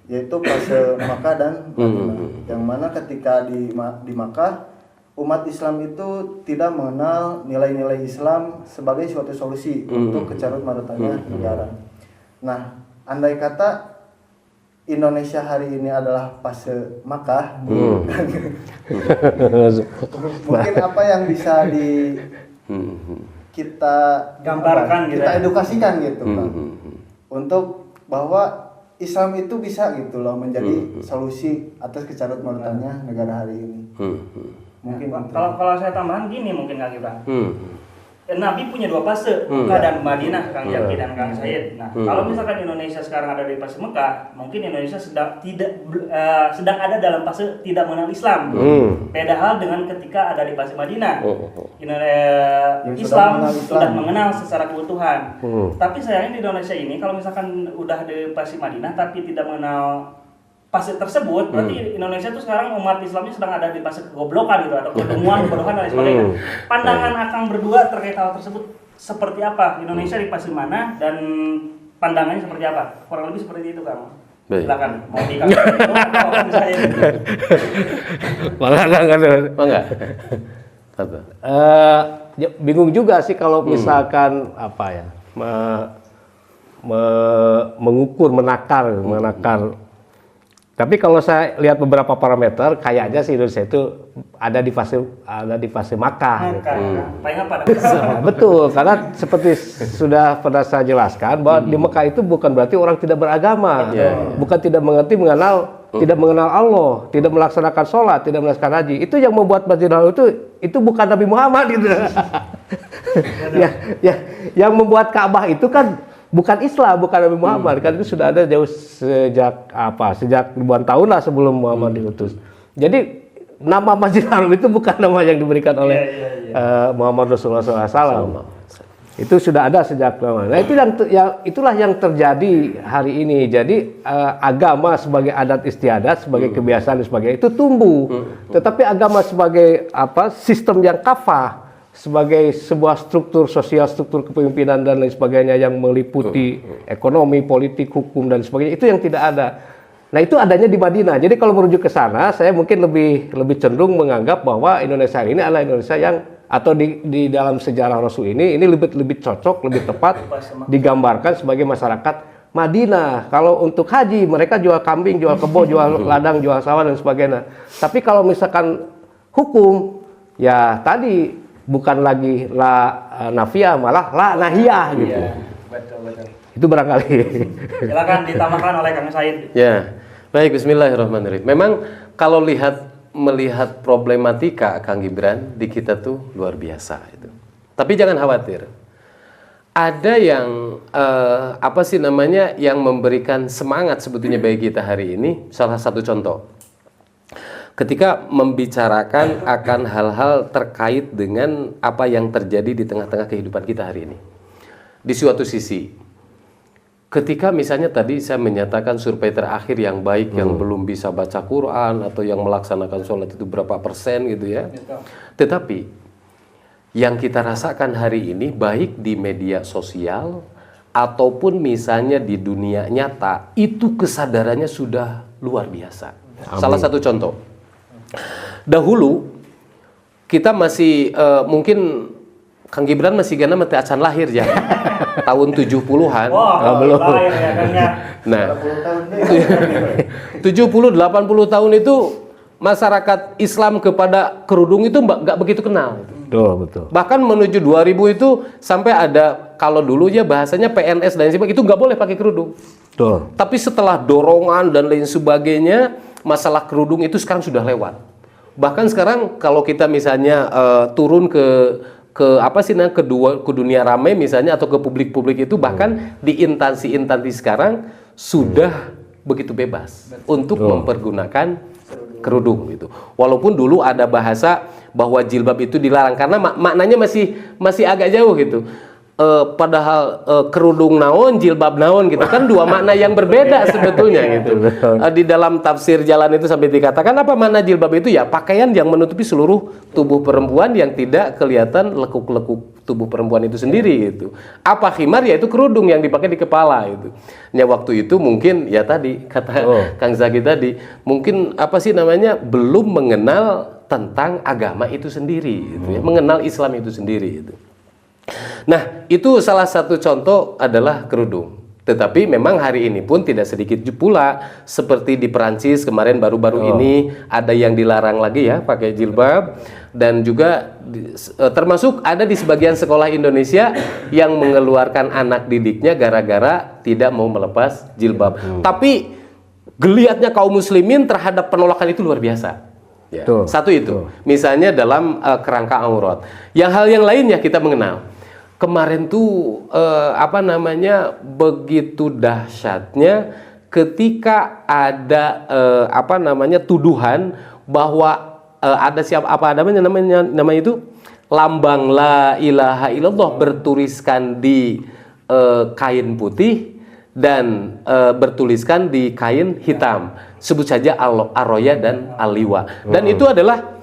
yaitu fase Makkah dan Madinah. Yang mana ketika di Makkah, umat Islam itu tidak mengenal nilai-nilai Islam sebagai suatu solusi untuk kecarut marutnya negara. Nah, andai kata Indonesia hari ini adalah fase Makkah, mungkin apa yang bisa kita gambarkan, kita edukasikan gitu Pak, untuk bahwa Islam itu bisa gitu loh menjadi solusi atas kecarut marutnya negara hari ini. Mungkin kalau saya tambahan gini mungkin Kang Gibran. Nabi punya dua fase, Mekah dan Madinah, Kang Jaki dan Kang Said. Nah, kalau misalkan Indonesia sekarang ada di fase Mekah, mungkin Indonesia sedang ada dalam fase tidak mengenal Islam. Beda hal dengan ketika ada di fase Madinah. Islam sudah mengenal secara keutuhan. Tapi sayangnya di Indonesia ini kalau misalkan udah di fase Madinah tapi tidak mengenal fase tersebut, berarti Indonesia tuh sekarang umat Islamnya sedang ada di fase kegoblokan gitu atau kedunguan, kebodohan dan lain sebagainya. Pandangan Akang berdua terkait hal tersebut seperti apa? Indonesia di fase mana dan pandangannya seperti apa? Kurang lebih seperti itu, Kang. Silakan. Mau dikasih saya. Mangga. Bingung juga sih kalau misalkan mengukur, menakar. Tapi kalau saya lihat beberapa parameter, kayaknya sih Indonesia itu ada di fase Makkah. Betul, karena seperti sudah pernah saya jelaskan bahwa di Mekah itu bukan berarti orang tidak beragama, bukan tidak tidak mengenal Allah, tidak melaksanakan sholat, tidak melaksanakan haji. Itu yang membuat Masjidil Haram itu bukan Nabi Muhammad gitu. Yang membuat Ka'bah itu kan bukan Islam, bukan Nabi Muhammad, kan itu sudah ada jauh sejak ribuan tahun lah sebelum Muhammad diutus. Jadi nama Masjidil Haram itu bukan nama yang diberikan oleh Muhammad Rasulullah SAW. Itu sudah ada sejak lama. Nah, itulah yang terjadi hari ini. Jadi agama sebagai adat istiadat, sebagai kebiasaan dan sebagainya itu tumbuh. Tetapi agama sebagai sistem yang kafah, sebagai sebuah struktur sosial, struktur kepemimpinan dan lain sebagainya yang meliputi ekonomi, politik, hukum dan sebagainya, itu yang tidak ada. Nah, itu adanya di Madinah. Jadi kalau merujuk ke sana, saya mungkin lebih cenderung menganggap bahwa Indonesia ini adalah Indonesia yang atau di dalam sejarah Rasul ini lebih cocok, lebih tepat digambarkan sebagai masyarakat Madinah. Kalau untuk haji mereka jual kambing, jual kebo, jual ladang, jual sawah dan sebagainya. Tapi kalau misalkan hukum, ya tadi bukan lagi la nafiyah, malah la nahiyah gitu. Betul. Itu barangkali. Silakan ditambahkan oleh Kang Said. Ya, baik. Bismillahirrahmanirrahim. Memang kalau melihat problematika Kang Gibran di kita tuh luar biasa itu. Tapi jangan khawatir. Ada yang yang memberikan semangat sebetulnya bagi kita hari ini. Salah satu contoh. Ketika membicarakan akan hal-hal terkait dengan apa yang terjadi di tengah-tengah kehidupan kita hari ini. Di suatu sisi, ketika misalnya tadi saya menyatakan survei terakhir yang baik, yang belum bisa baca Quran atau yang melaksanakan sholat itu berapa persen gitu ya. Tetapi yang kita rasakan hari ini baik di media sosial ataupun misalnya di dunia nyata, itu kesadarannya sudah luar biasa. Salah satu contoh. Dahulu kita masih mungkin Kang Gibran masih gana mati acan lahir ya. Tahun 70-an. Belum. Nah, 70 80 tahun itu masyarakat Islam kepada kerudung itu nggak begitu kenal. Betul. Bahkan menuju 2000 itu sampai ada, kalau dulu ya bahasanya PNS dan sebagainya itu nggak boleh pakai kerudung. Betul. Tapi setelah dorongan dan lain sebagainya, masalah kerudung itu sekarang sudah lewat. Bahkan sekarang kalau kita misalnya turun ke dunia ramai misalnya atau ke publik itu, bahkan di instansi sekarang sudah begitu bebas untuk mempergunakan kerudung gitu. Walaupun dulu ada bahasa bahwa jilbab itu dilarang karena maknanya masih agak jauh gitu. Padahal kerudung naon, jilbab naon gitu kan, dua makna yang berbeda sebetulnya gitu. Di dalam tafsir jalan itu sampai dikatakan apa makna jilbab itu, ya pakaian yang menutupi seluruh tubuh perempuan yang tidak kelihatan lekuk-lekuk tubuh perempuan itu sendiri itu. Apa khimar? Ya itu kerudung yang dipakai di kepala itu. Ya waktu itu mungkin ya tadi kata Kang Zaki tadi, mungkin apa sih namanya, belum mengenal tentang agama itu sendiri gitu ya, mengenal Islam itu sendiri itu. Nah, itu salah satu contoh adalah kerudung. Tetapi memang hari ini pun tidak sedikit pula seperti di Perancis kemarin baru-baru ini ada yang dilarang lagi ya pakai jilbab, dan juga termasuk ada di sebagian sekolah Indonesia yang mengeluarkan anak didiknya gara-gara tidak mau melepas jilbab. Tapi geliatnya kaum muslimin terhadap penolakan itu luar biasa. Ya. Satu itu, misalnya dalam kerangka aurat. Yang hal yang lainnya kita mengenal. Kemarin tuh apa namanya, begitu dahsyatnya ketika ada apa namanya tuduhan bahwa ada apa namanya itu lambang la ilaha illallah bertuliskan di kain putih dan bertuliskan di kain hitam, sebut saja ar-roya dan al-liwa, dan itu adalah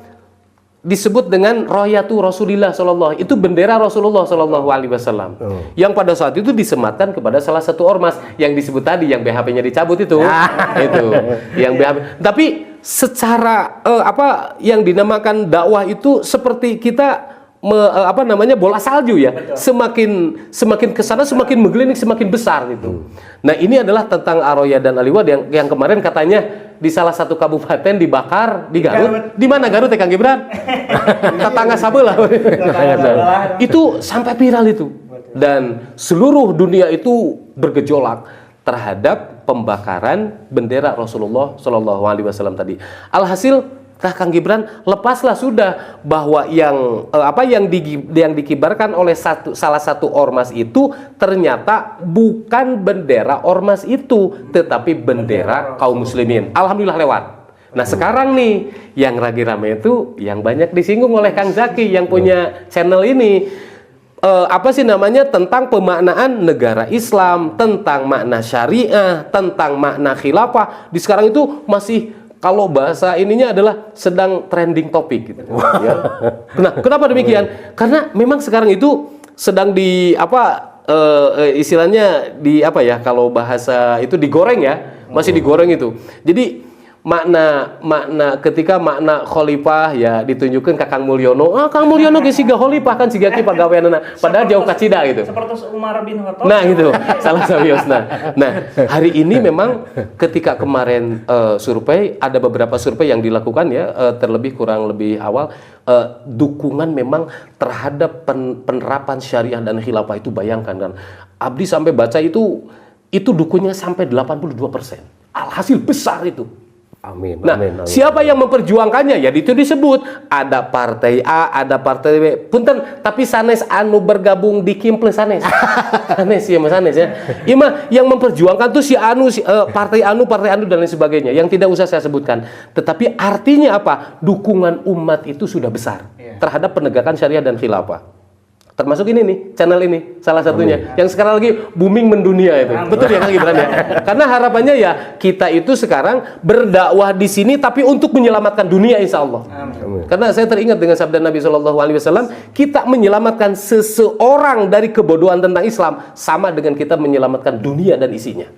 disebut dengan royatu Rasulillah Sallallahu, itu bendera Rasulullah Sallallahu Alaihi Wasallam, yang pada saat itu disematkan kepada salah satu ormas yang disebut tadi, yang BHP-nya dicabut itu, itu yang BHP. Tapi secara apa yang dinamakan dakwah itu seperti kita apa namanya bola salju ya. Betul. Semakin kesana semakin menggelining, semakin besar itu. Nah ini adalah tentang Ar-Roya dan Al-Liwa yang kemarin katanya di salah satu kabupaten dibakar di Garut. Di mana Garut ya Kang Gibran? Tetangga Sabelah. Itu sampai viral itu. Dan seluruh dunia itu bergejolak terhadap pembakaran bendera Rasulullah Shallallahu Alaihi Wasallam tadi. Alhasil Kang Gibran, lepaslah sudah bahwa yang yang dikibarkan oleh salah satu ormas itu ternyata bukan bendera ormas itu, tetapi bendera kaum muslimin. Alhamdulillah lewat. Nah sekarang nih yang lagi rame itu yang banyak disinggung oleh Kang Zaki yang punya channel ini. Apa sih namanya, tentang pemaknaan negara Islam, tentang makna syariah, tentang makna khilafah. Di sekarang itu masih, kalau bahasa ininya adalah sedang trending topik gitu. Ya. Nah, kenapa demikian? Karena memang sekarang itu sedang di apa istilahnya di apa ya, kalau bahasa itu digoreng ya, masih digoreng itu. Jadi makna ketika makna khalifah ya ditunjukkan ke Kang Mulyono. Kang Mulyono ge siga khalifah kan siga ki pagaweanna, padahal jauh kacida gitu. Seperti Umar bin Khattab. Nah, gitu. Salah sawiosna. Nah, hari ini memang ketika kemarin survei, ada beberapa survei yang dilakukan ya, terlebih kurang lebih awal, dukungan memang terhadap penerapan syariah dan khilafah itu, bayangkan kan. Abdi sampai baca itu dukunnya sampai 82%. Alhasil besar itu. Amin. Nah, amin. siapa yang memperjuangkannya? Ya itu disebut ada partai A, ada partai B. Punten, tapi sanes anu bergabung di Kimple sanes. Sanes ya, Mas sanes ya. Ima yang memperjuangkan tuh si anu, partai anu dan lain sebagainya. Yang tidak usah saya sebutkan. Tetapi artinya apa? Dukungan umat itu sudah besar terhadap penegakan syariah dan khilafah. Termasuk ini nih, channel ini salah satunya yang sekarang lagi booming mendunia itu. Betul ya Kang Gibran ya? Karena harapannya ya kita itu sekarang berdakwah di sini tapi untuk menyelamatkan dunia, insya Allah. Karena saya teringat dengan sabda Nabi Shallallahu Alaihi Wasallam, kita menyelamatkan seseorang dari kebodohan tentang Islam sama dengan kita menyelamatkan dunia dan isinya.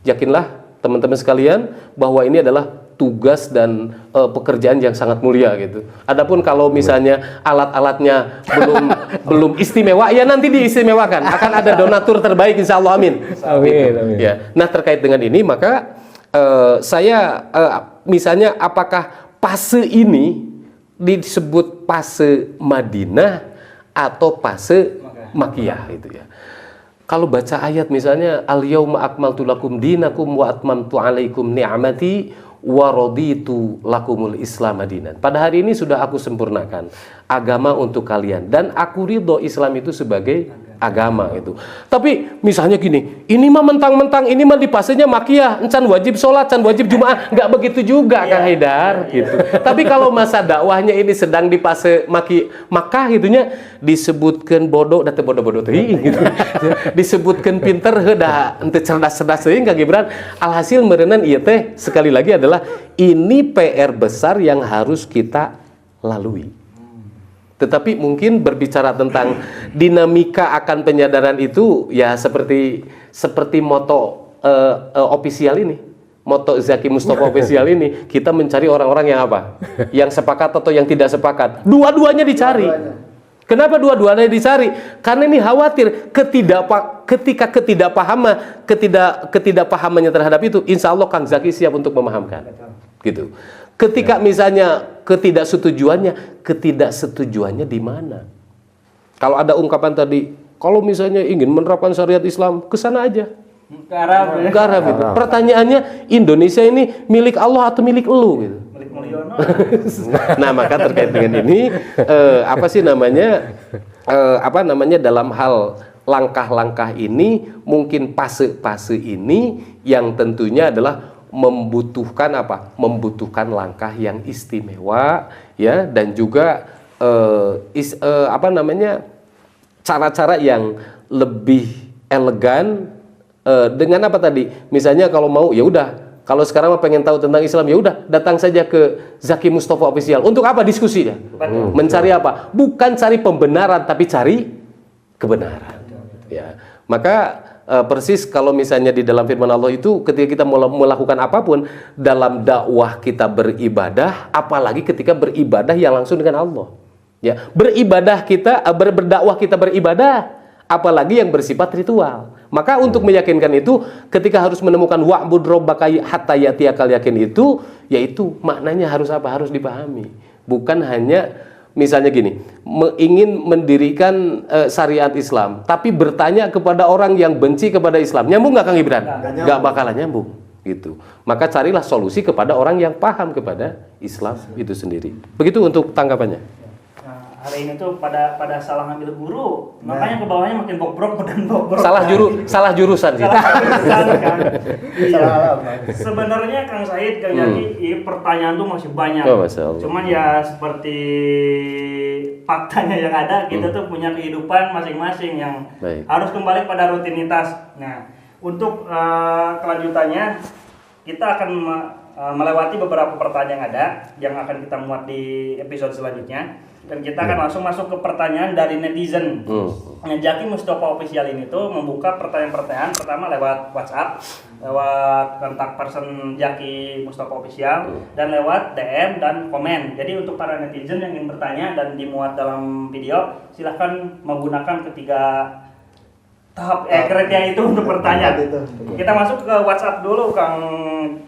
Yakinlah teman-teman sekalian bahwa ini adalah tugas dan pekerjaan yang sangat mulia gitu. Adapun kalau misalnya alat-alatnya belum istimewa, ya nanti diistimewakan. Akan ada donatur terbaik, insya Allah, amin. Amin. Ya. Nah terkait dengan ini maka saya misalnya apakah fase ini disebut fase Madinah atau fase Makkiyah itu ya. Kalau baca ayat misalnya al-yauma akmaltu lakum dinakum wa atmamtu alaikum ni'mati wa raditu lakumul Islam madinan. Pada hari ini sudah aku sempurnakan agama untuk kalian dan aku ridho Islam itu sebagai agama itu. Tapi misalnya gini, ini mah mentang-mentang ini mah di fasenya Makkiyah, encan wajib sholat, encan wajib Jumaah, nggak begitu juga Kang Haidar gitu. Tapi kalau masa dakwahnya ini sedang di fase Makkah gitunya, disebutkan bodoh dan bodoh-bodoh teuing gitu. Disebutkan pinter heuda henteu cerdas-cerdas teuing Kang Gibran. Alhasil meureunnan ieu teh sekali lagi adalah ini PR besar yang harus kita lalui. Tetapi mungkin berbicara tentang dinamika akan penyadaran itu ya seperti moto official ini. Moto Zaki Mustafa official ini, kita mencari orang-orang yang apa? Yang sepakat atau yang tidak sepakat. Dua-duanya dicari. Kenapa dua-duanya dicari? Karena ini khawatir ketika ketidakpahamannya terhadap itu, insya Allah Kang Zaki siap untuk memahamkan. Gitu. Ketika misalnya ketidaksetujuannya di mana? Kalau ada ungkapan tadi, kalau misalnya ingin menerapkan syariat Islam, ke sana aja. Ke Arab. Ke Arab gitu. Pertanyaannya, Indonesia ini milik Allah atau milik elu gitu. Milik Mulyono. Nah, maka terkait dengan ini dalam hal langkah-langkah ini mungkin fase-fase ini yang tentunya adalah membutuhkan langkah yang istimewa ya, dan juga cara-cara yang lebih elegan dengan apa tadi? Misalnya kalau mau ya udah, kalau sekarang pengen tahu tentang Islam ya udah datang saja ke Zaki Mustafa Official. Untuk apa diskusi ya? Mencari apa? Bukan cari pembenaran tapi cari kebenaran. Ya. Maka persis kalau misalnya di dalam firman Allah itu ketika kita melakukan apapun dalam dakwah kita beribadah, apalagi ketika beribadah yang langsung dengan Allah. Ya, berdakwah kita beribadah, apalagi yang bersifat ritual. Maka untuk meyakinkan itu, ketika harus menemukan wa'bud rabbaka hatta yatiyakal yakin itu, yaitu maknanya harus apa? Harus dipahami. Bukan hanya misalnya gini, ingin mendirikan syariat Islam, tapi bertanya kepada orang yang benci kepada Islam, nyambung nggak Kang Ibran? Nggak bakalan nyambung. Gitu. Maka carilah solusi kepada orang yang paham kepada Islam itu sendiri. Begitu untuk tanggapannya. Hari ini tuh pada salah ngambil guru, makanya ke bawahnya makin bobrok dan bobrok. Salah jurusan gitu. Iya. Sebenarnya Kang Said, Kang Jaki, pertanyaan tuh masih banyak. Oh, Masya Allah. Cuman ya seperti faktanya yang ada, kita tuh punya kehidupan masing-masing yang harus kembali pada rutinitas. Nah, untuk kelanjutannya kita akan melewati beberapa pertanyaan yang ada yang akan kita muat di episode selanjutnya. Dan kita akan langsung masuk ke pertanyaan dari netizen. Zaki Mustafa Official ini tuh membuka pertanyaan-pertanyaan pertama lewat WhatsApp, lewat kontak person Zaki Mustafa Official, dan lewat DM dan komen. Jadi untuk para netizen yang ingin bertanya dan dimuat dalam video, silahkan menggunakan ketiga tahap kriteria itu untuk bertanya. Kita masuk ke WhatsApp dulu, Kang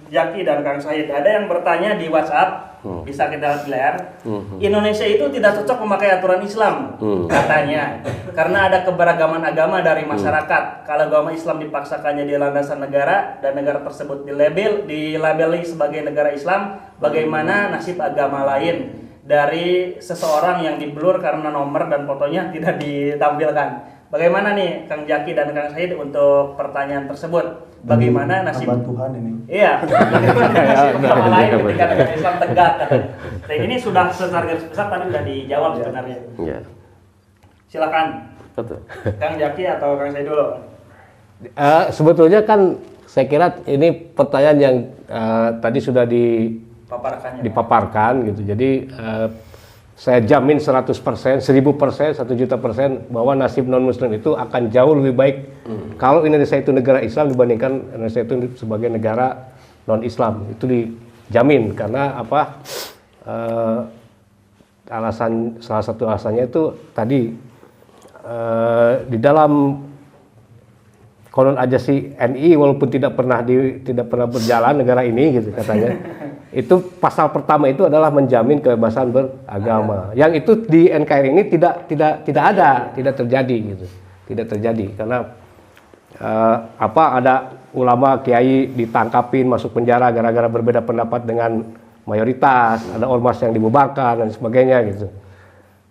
Zaki dan Kang Said. Ada yang bertanya di WhatsApp. Bisa kita lihat, Indonesia itu tidak cocok memakai aturan Islam, katanya, karena ada keberagaman agama dari masyarakat. Kalau agama Islam dipaksakan jadi landasan negara dan negara tersebut dilabeli sebagai negara Islam, bagaimana nasib agama lain dari seseorang yang diblur karena nomor dan fotonya tidak ditampilkan? Bagaimana nih Kang Zaki dan Kang Said untuk pertanyaan tersebut? Bagaimana nasib Tuhan ini? Iya, bagaimana nasib agama lain ketika negara Islam tegak? Nah, ini sudah secara garis besar tadi sudah dijawab sebenarnya. Iya. Silakan. Betul. Kang Zaki atau Kang Said dulu? Sebetulnya kan saya kira ini pertanyaan yang tadi sudah dipaparkan gitu. Jadi saya jamin 100%, 1000%, 1.000%, 1.000.000% bahwa nasib non-muslim itu akan jauh lebih baik kalau Indonesia itu negara Islam dibandingkan Indonesia itu sebagai negara non-Islam. Itu dijamin karena apa? Salah satu alasannya itu tadi di dalam konon aja si NI walaupun tidak pernah berjalan negara ini gitu katanya. Itu pasal pertama itu adalah menjamin kebebasan beragama. Yang itu di NKRI ini tidak ada, tidak terjadi gitu. Tidak terjadi karena ada ulama kiai ditangkapin masuk penjara gara-gara berbeda pendapat dengan mayoritas, ada ormas yang dibubarkan dan sebagainya gitu.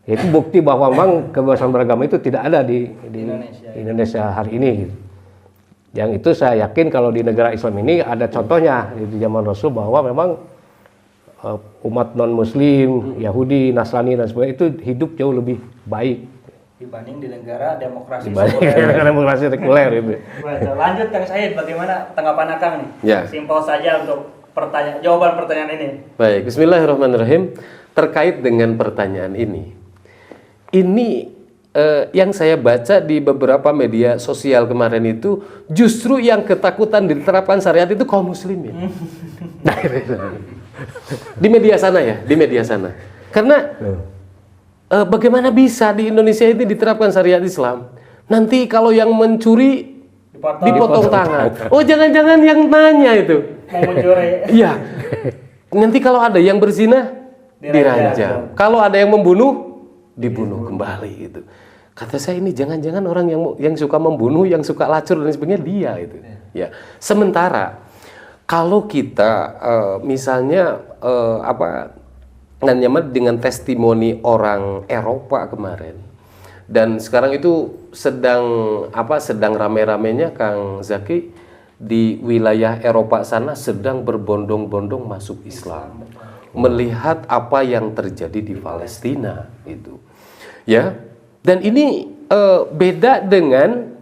Itu bukti bahwa memang kebebasan beragama itu tidak ada di Indonesia hari ini gitu. Yang itu saya yakin kalau di negara Islam ini ada contohnya di zaman Rasul bahwa memang umat non-muslim, Yahudi, Nasrani dan sebagainya itu hidup jauh lebih baik dibanding di negara demokrasi sekuler itu. Lanjut Kang Said, bagaimana tanggapan Akang nih? Ya. Simpel saja untuk jawaban pertanyaan ini. Baik, bismillahirrahmanirrahim. Terkait dengan pertanyaan ini, ini yang saya baca di beberapa media sosial kemarin itu justru yang ketakutan diterapkan syariat itu kaum muslimin. Di media sana ya, di media sana. Karena bagaimana bisa di Indonesia ini diterapkan syariat Islam? Nanti kalau yang mencuri dipotong tangan. Oh, jangan-jangan yang nanya itu. Mau mencuri. Iya. Nanti kalau ada yang berzina diranjam. Kalau ada yang membunuh dibunuh kembali itu. Kata saya ini jangan-jangan orang yang suka membunuh, yang suka lacur dan sebagainya dia itu. Ya. Sementara kalau kita misalnya dengan testimoni orang Eropa kemarin, dan sekarang itu sedang rame-ramenya Kang Zaki di wilayah Eropa sana sedang berbondong-bondong masuk Islam, melihat apa yang terjadi di Palestina itu, ya. Dan ini beda dengan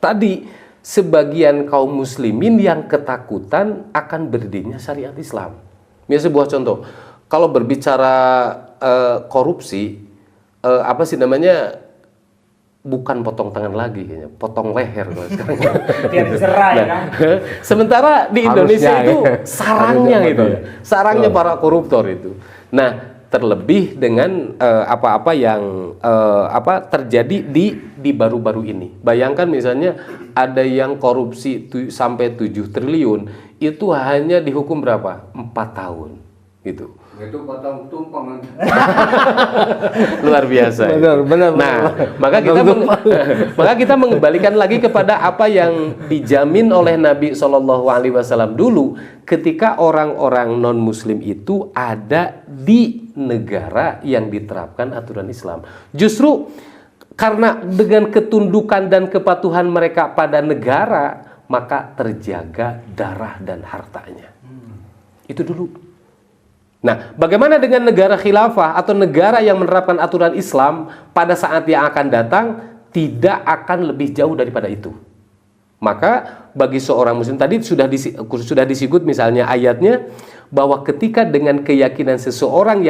tadi sebagian kaum muslimin yang ketakutan akan berdirinya syariat Islam. Misalnya sebuah contoh, kalau berbicara korupsi, apa sih namanya? Bukan potong tangan lagi kayaknya, potong leher kalau sekarang. Biar diserai kan. Sementara di Indonesia itu sarangnya itu, sarangnya para koruptor itu. Nah, terlebih dengan apa-apa yang terjadi di baru-baru ini. Bayangkan misalnya ada yang korupsi sampai 7 triliun, itu hanya dihukum berapa? 4 tahun gitu. Itu potong tumpeng. Luar biasa. Benar. Nah, maka kita mengembalikan lagi kepada apa yang dijamin oleh Nabi SAW dulu ketika orang-orang non-Muslim itu ada di negara yang diterapkan aturan Islam. Justru karena dengan ketundukan dan kepatuhan mereka pada negara, maka terjaga darah dan hartanya. Itu dulu. Nah, bagaimana dengan negara khilafah atau negara yang menerapkan aturan Islam pada saat yang akan datang tidak akan lebih jauh daripada itu. Maka bagi seorang muslim tadi sudah disebut misalnya ayatnya bahwa ketika dengan keyakinan seseorang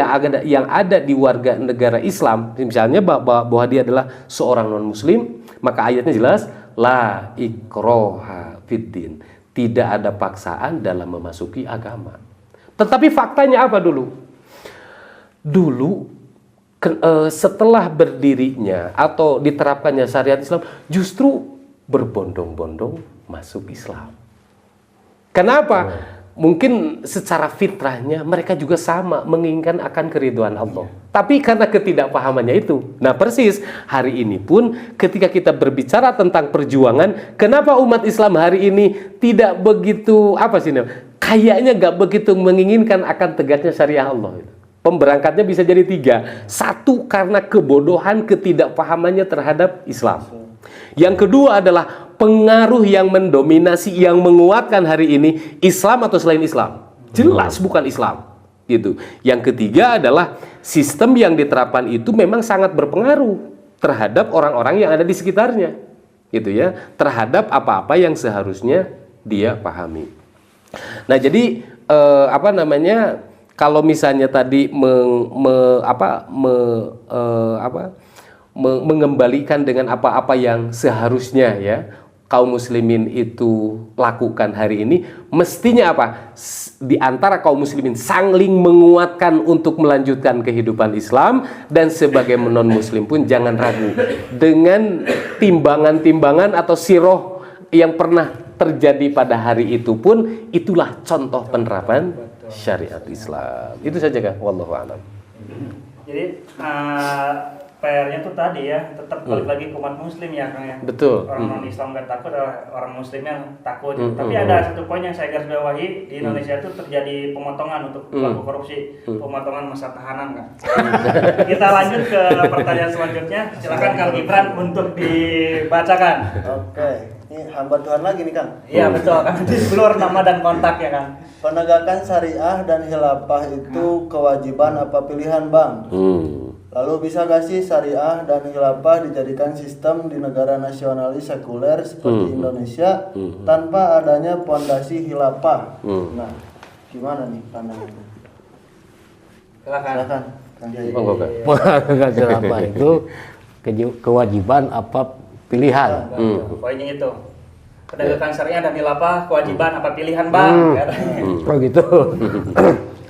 yang ada di warga negara Islam, misalnya bahwa dia adalah seorang non muslim, maka ayatnya jelas la ikroha fiddin, tidak ada paksaan dalam memasuki agama. Tetapi faktanya apa dulu? Dulu setelah berdirinya atau diterapkannya syariat Islam justru berbondong-bondong masuk Islam. Kenapa? Mungkin secara fitrahnya mereka juga sama menginginkan akan keridhaan Allah. Tapi karena ketidakpahamannya itu. Nah persis hari ini pun ketika kita berbicara tentang perjuangan, kenapa umat Islam hari ini tidak begitu kayaknya nggak begitu menginginkan akan tegaknya syariah Allah. Pemberangkatnya bisa jadi 3. 1 karena kebodohan, ketidakpahamannya terhadap Islam. Yang kedua adalah pengaruh yang mendominasi, yang menguatkan hari ini Islam atau selain Islam. Jelas bukan Islam. Gitu. Yang ketiga adalah sistem yang diterapkan itu memang sangat berpengaruh terhadap orang-orang yang ada di sekitarnya. Gitu ya, terhadap apa-apa yang seharusnya dia pahami. Nah jadi kalau misalnya tadi mengembalikan dengan apa-apa yang seharusnya ya kaum muslimin itu lakukan hari ini, mestinya apa? Di antara kaum muslimin saling menguatkan untuk melanjutkan kehidupan Islam, dan sebagai non muslim pun jangan ragu dengan timbangan-timbangan atau siroh yang pernah terjadi pada hari itu pun, itulah contoh penerapan syariat Islam. Itu saja Kak, wallahu a'lam. Jadi PR-nya tuh tadi ya, tetap balik lagi ke umat muslim ya Kang ya. Betul. Orang non-Islam nggak takut, orang muslim yang takut. Tapi ada satu poin yang saya garis bawahi, di Indonesia itu terjadi pemotongan untuk pelaku korupsi, pemotongan masa tahanan kan. Kita lanjut ke pertanyaan selanjutnya. Silakan Kang Gibran untuk dibacakan. Oke, ini hamba Tuhan lagi nih Kang. Iya betul kan, di-blur nama dan kontak ya Kang. Penegakan syariah dan khilafah itu kewajiban apa pilihan Bang? Lalu bisa gak sih syariah dan khilafah dijadikan sistem di negara nasionalis sekuler seperti Indonesia tanpa adanya pondasi khilafah? Nah, gimana nih pandangannya? Silakan. Silakan. Kang Jaya. Monggo, Kang. Penegakan khilafah itu kewajiban apa pilihan. Poinnya itu. Penegakan syariah dan khilafah kewajiban apa pilihan, Bang? Oh gitu.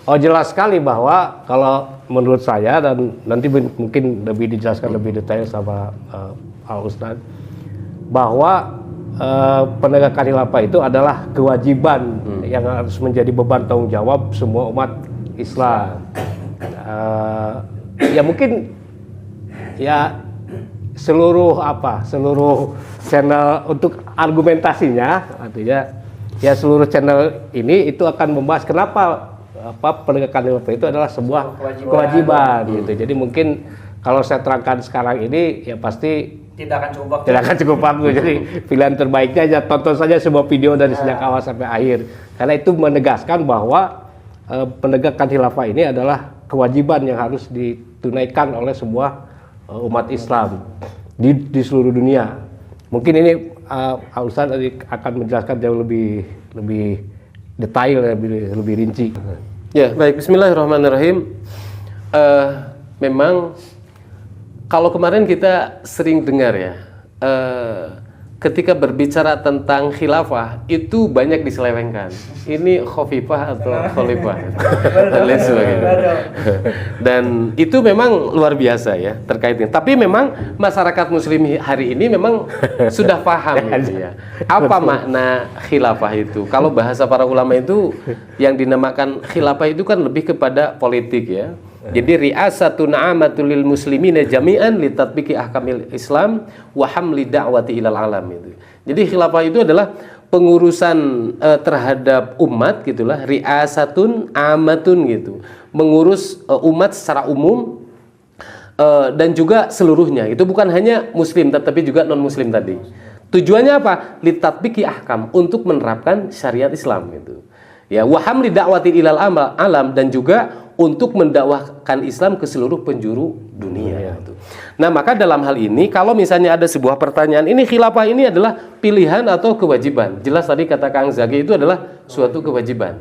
Oh jelas sekali bahwa kalau menurut saya dan nanti mungkin lebih dijelaskan lebih detail sama Al Ustadz bahwa penegakan khilafah itu adalah kewajiban yang harus menjadi beban tanggung jawab semua umat Islam. Ya mungkin ya seluruh channel untuk argumentasinya artinya ya seluruh channel ini itu akan membahas kenapa penegakan khilafah itu adalah sebuah kewajiban gitu. Jadi mungkin kalau saya terangkan sekarang ini ya pasti tidak akan cukup waktu. Jadi pilihan terbaiknya ya tonton saja sebuah video dari sejak awal sampai akhir. Karena itu menegaskan bahwa penegakan khilafah ini adalah kewajiban yang harus ditunaikan oleh semua umat Islam di seluruh dunia. Mungkin ini Al Ustadz akan menjelaskan jauh lebih detail, lebih rinci. Ya, baik. Bismillahirrahmanirrahim. Memang kalau kemarin kita sering dengar ya, ketika berbicara tentang khilafah itu banyak diselewengkan. Ini khofifah atau khalifah dan lain sebagainya. Dan itu memang luar biasa ya terkaitnya. Tapi memang masyarakat muslim hari ini memang sudah paham gitu ya. Apa makna khilafah itu? Kalau bahasa para ulama itu yang dinamakan khilafah itu kan lebih kepada politik ya. Jadi ri'asatun amatul lil muslimina jami'an li tatbiqi ahkamil Islam wa hamli da'wati ilal alam itu. Jadi khilafah itu adalah pengurusan terhadap umat gitulah, ri'asatun amatun gitu. Mengurus umat secara umum dan juga seluruhnya. Itu bukan hanya muslim tetapi juga non muslim tadi. Tujuannya apa? Li tatbiqi ahkam, untuk menerapkan syariat Islam gitu. Ya, wa hamli da'wati ilal alam, dan juga untuk mendakwahkan Islam ke seluruh penjuru dunia. Gitu. Nah, maka dalam hal ini kalau misalnya ada sebuah pertanyaan, ini khilafah ini adalah pilihan atau kewajiban? Jelas tadi kata Kang Zaki itu adalah suatu kewajiban.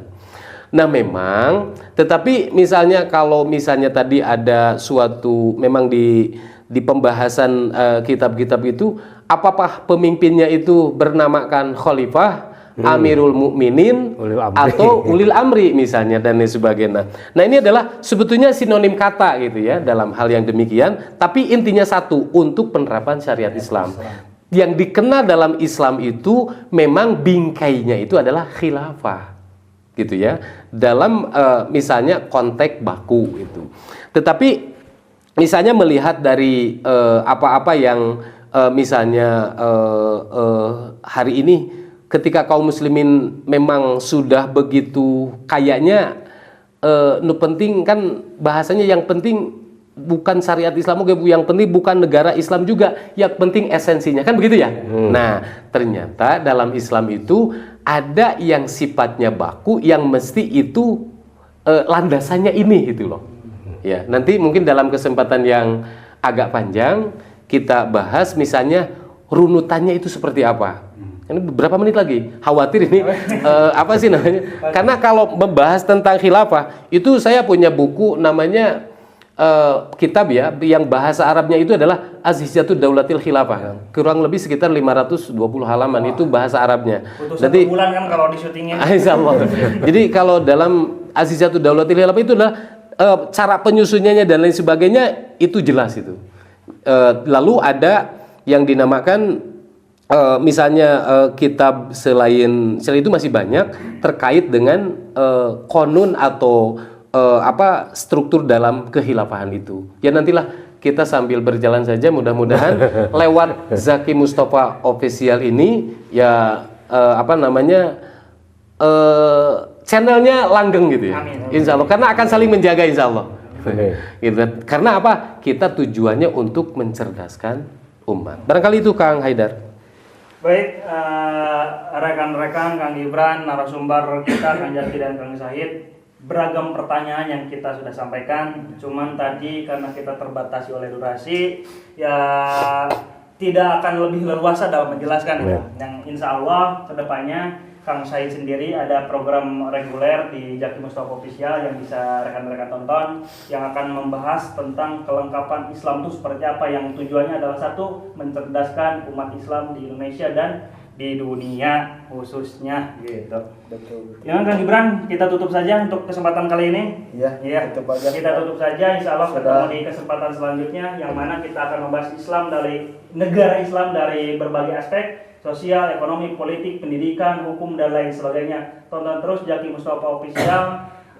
Nah, memang, tetapi misalnya kalau misalnya tadi ada suatu memang di pembahasan kitab-kitab itu, apakah pemimpinnya itu bernamakan khalifah, Amirul Mukminin atau Ulil Amri misalnya dan lain sebagainya. Nah, ini adalah sebetulnya sinonim kata gitu ya dalam hal yang demikian, tapi intinya satu, untuk penerapan syariat Islam. Yang dikenal dalam Islam itu memang bingkainya itu adalah khilafah. Gitu ya. Dalam misalnya konteks baku itu. Tetapi misalnya melihat dari apa-apa yang misalnya hari ini ketika kaum muslimin memang sudah begitu kayaknya nu penting kan bahasanya, yang penting bukan syariat Islam, yang penting bukan negara Islam juga, yang penting esensinya kan begitu ya. Nah, ternyata dalam Islam itu ada yang sifatnya baku, yang mesti itu landasannya ini gitu loh. Ya, nanti mungkin dalam kesempatan yang agak panjang kita bahas misalnya runutannya itu seperti apa. Ini beberapa menit lagi, khawatir ini apa sih namanya? Karena kalau membahas tentang khilafah itu saya punya buku namanya kitab ya, yang bahasa Arabnya itu adalah Az-Hijjatud Daulatil Khilafah. Kurang lebih sekitar 520 halaman. Itu bahasa Arabnya. Jadi bulan kan kalau di syutingnya. Insyaallah. Jadi kalau dalam Az-Hijjatud Daulatil Khilafah itu adalah cara penyusunannya dan lain sebagainya itu jelas itu. Lalu ada yang dinamakan misalnya kitab selain itu masih banyak terkait dengan konun atau struktur dalam kehilafahan itu. Ya nantilah kita sambil berjalan saja, mudah-mudahan lewat Zaki Mustafa Official ini ya channelnya langgeng gitu ya. Insya Allah, karena akan saling menjaga insya Allah. Gitu. Karena apa? Kita tujuannya untuk mencerdaskan umat. Barangkali itu Kang Haidar. Baik, rekan-rekan, Kang Gibran, narasumber kita, Kang Jaki dan Kang Syahid, beragam pertanyaan yang kita sudah sampaikan. Cuman tadi karena kita terbatasi oleh durasi, ya tidak akan lebih leluasa dalam menjelaskan itu. Yang insya Allah kedepannya Kang Said sendiri ada program reguler di Zaki Mustafa Official yang bisa rekan-rekan tonton yang akan membahas tentang kelengkapan Islam itu seperti apa, yang tujuannya adalah satu, mencerdaskan umat Islam di Indonesia dan di dunia khususnya gitu. Betul. Ya Kang Gibran, kita tutup saja untuk kesempatan kali ini. Iya, tutup aja. Kita tutup saja, insya Allah ketemu Sudah. di kesempatan selanjutnya yang mana kita akan membahas Islam dari negara Islam dari berbagai aspek, sosial, ekonomi, politik, pendidikan, hukum dan lain sebagainya. Tonton terus Zaki Mustafa Official.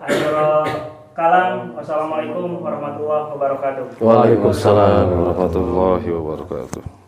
Akhirul kalam. Wassalamualaikum warahmatullahi wabarakatuh. Waalaikumsalam warahmatullahi wabarakatuh.